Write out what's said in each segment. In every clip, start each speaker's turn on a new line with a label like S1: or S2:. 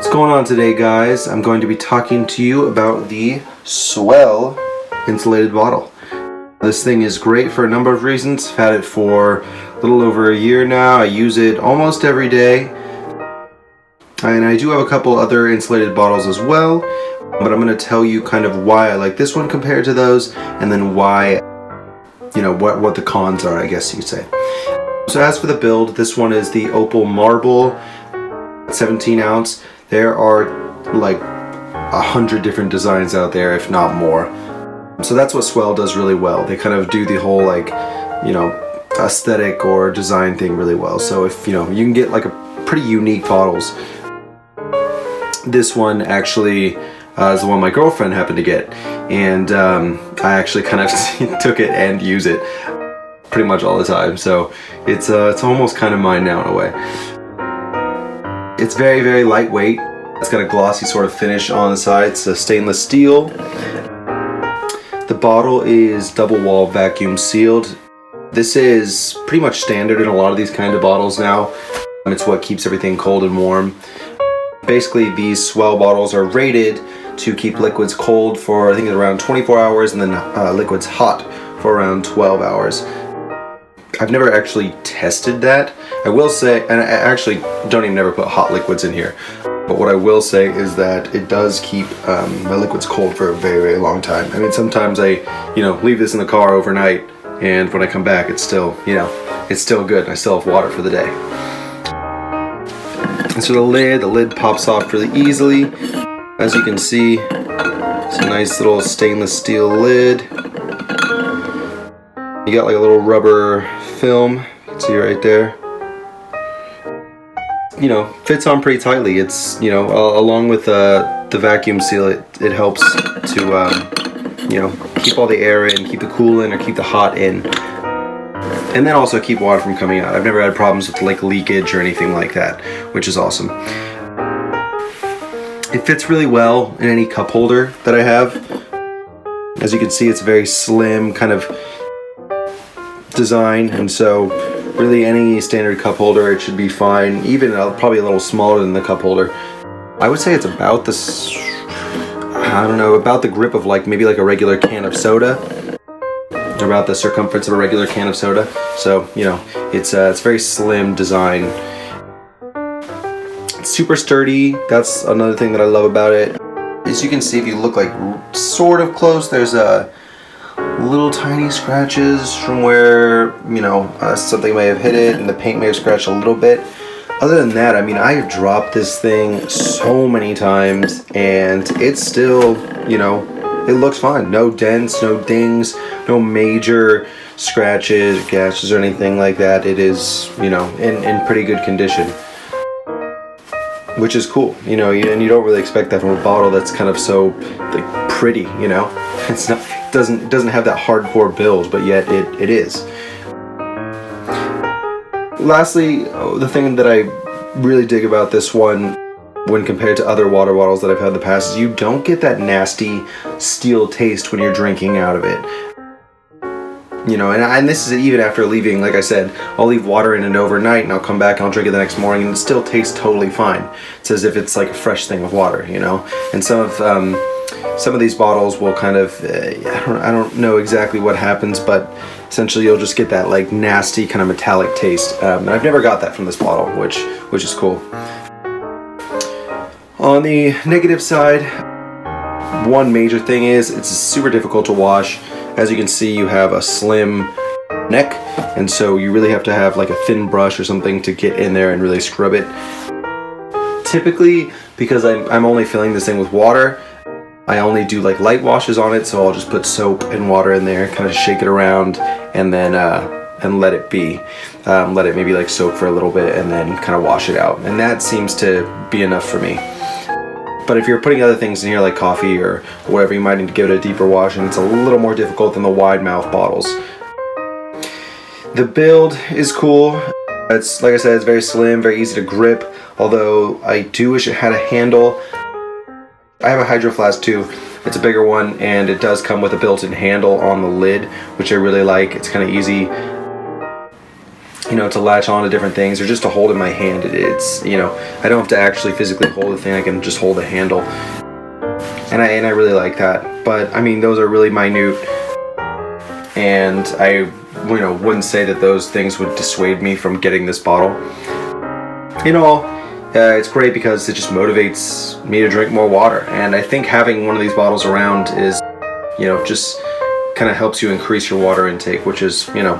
S1: What's going on today, guys? I'm going to be talking to you about the Swell insulated bottle. This thing is great for a number of reasons. I've had it for a little over a year now. I use it almost every day. And I do have a couple other insulated bottles as well, but I'm going to tell you kind of why I like this one compared to those, and then why, what the cons are, I guess you could say. So as for the build, this one is the Opal Marble 17 ounce. There are like 100 different designs out there, if not more. So that's what Swell does really well. They kind of do the whole aesthetic or design thing really well. So if you can get like a pretty unique bottles. This one actually is the one my girlfriend happened to get, and I actually kind of took it and use it pretty much all the time. So it's almost kind of mine now in a way. It's very, very lightweight. It's got a glossy sort of finish on the side. It's a stainless steel. The bottle is double wall vacuum sealed. This is pretty much standard in a lot of these kind of bottles now. It's what keeps everything cold and warm. Basically, these Swell bottles are rated to keep liquids cold for, I think, around 24 hours, and then liquids hot for around 12 hours. I've never actually tested that. I will say, and I actually don't even ever put hot liquids in here, but what I will say is that it does keep my liquids cold for a very, very long time. I mean, sometimes I, leave this in the car overnight, and when I come back, it's still, it's still good, and I still have water for the day. And so the lid pops off really easily. As you can see, it's a nice little stainless steel lid. You got like a little rubber film, you can see right there. Fits on pretty tightly. It's, along with the vacuum seal, it helps to, keep all the air in, keep the cool in, or keep the hot in. And then also keep water from coming out. I've never had problems with like leakage or anything like that, which is awesome. It fits really well in any cup holder that I have. As you can see, it's a very slim kind of design, and so really any standard cup holder, it should be fine. Even probably a little smaller than the cup holder. I would say it's about this, about the grip of maybe a regular can of soda, about the circumference of a regular can of soda. So it's very slim design. It's super sturdy. That's another thing that I love about it. As you can see, if you look sort of close, there's a little tiny scratches from where something may have hit it, and the paint may have scratched a little bit. Other than that, I mean, I have dropped this thing so many times, and it's still, it looks fine. No dents, no dings, no major scratches, gashes, or anything like that. It is, in pretty good condition, which is cool. And you don't really expect that from a bottle that's kind of so pretty. It's not. It doesn't have that hardcore build, but yet it is. Lastly, the thing that I really dig about this one when compared to other water bottles that I've had in the past is you don't get that nasty steel taste when you're drinking out of it. And this is even after leaving, like I said, I'll leave water in it overnight and I'll come back and I'll drink it the next morning and it still tastes totally fine. It's as if it's like a fresh thing of water, And some of these bottles will kind of, I don't know exactly what happens, but essentially you'll just get that nasty kind of metallic taste. And I've never got that from this bottle, which is cool. On the negative side, one major thing is it's super difficult to wash. As you can see, you have a slim neck, and so you really have to have a thin brush or something to get in there and really scrub it. Typically, because I'm only filling this thing with water, I only do light washes on it, so I'll just put soap and water in there, kind of shake it around, and then and let it be. Let it maybe soak for a little bit, and then kind of wash it out. And that seems to be enough for me. But if you're putting other things in here like coffee or whatever, you might need to give it a deeper wash, and it's a little more difficult than the wide mouth bottles. The build is cool. It's, like I said, it's very slim, very easy to grip, although I do wish it had a handle. I have a Hydro Flask too. It's a bigger one, and it does come with a built-in handle on the lid, which I really like. It's kind of easy. you know, to latch on to different things or just to hold in my hand. It's, you know, I don't have to actually physically hold the thing. I can just hold the handle, and I really like that. But I mean, those are really minute, and I, you know, wouldn't say that those things would dissuade me from getting this bottle. You know, it's great because it just motivates me to drink more water, and I think having one of these bottles around is, you know, just kind of helps you increase your water intake, which is, you know,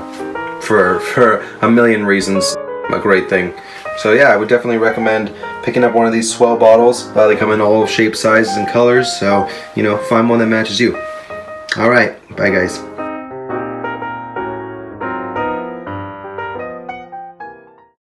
S1: for a million reasons, a great thing. So yeah, I would definitely recommend picking up one of these Swell bottles. They come in all shapes, sizes, and colors, so, you know, find one that matches you. Alright, bye guys.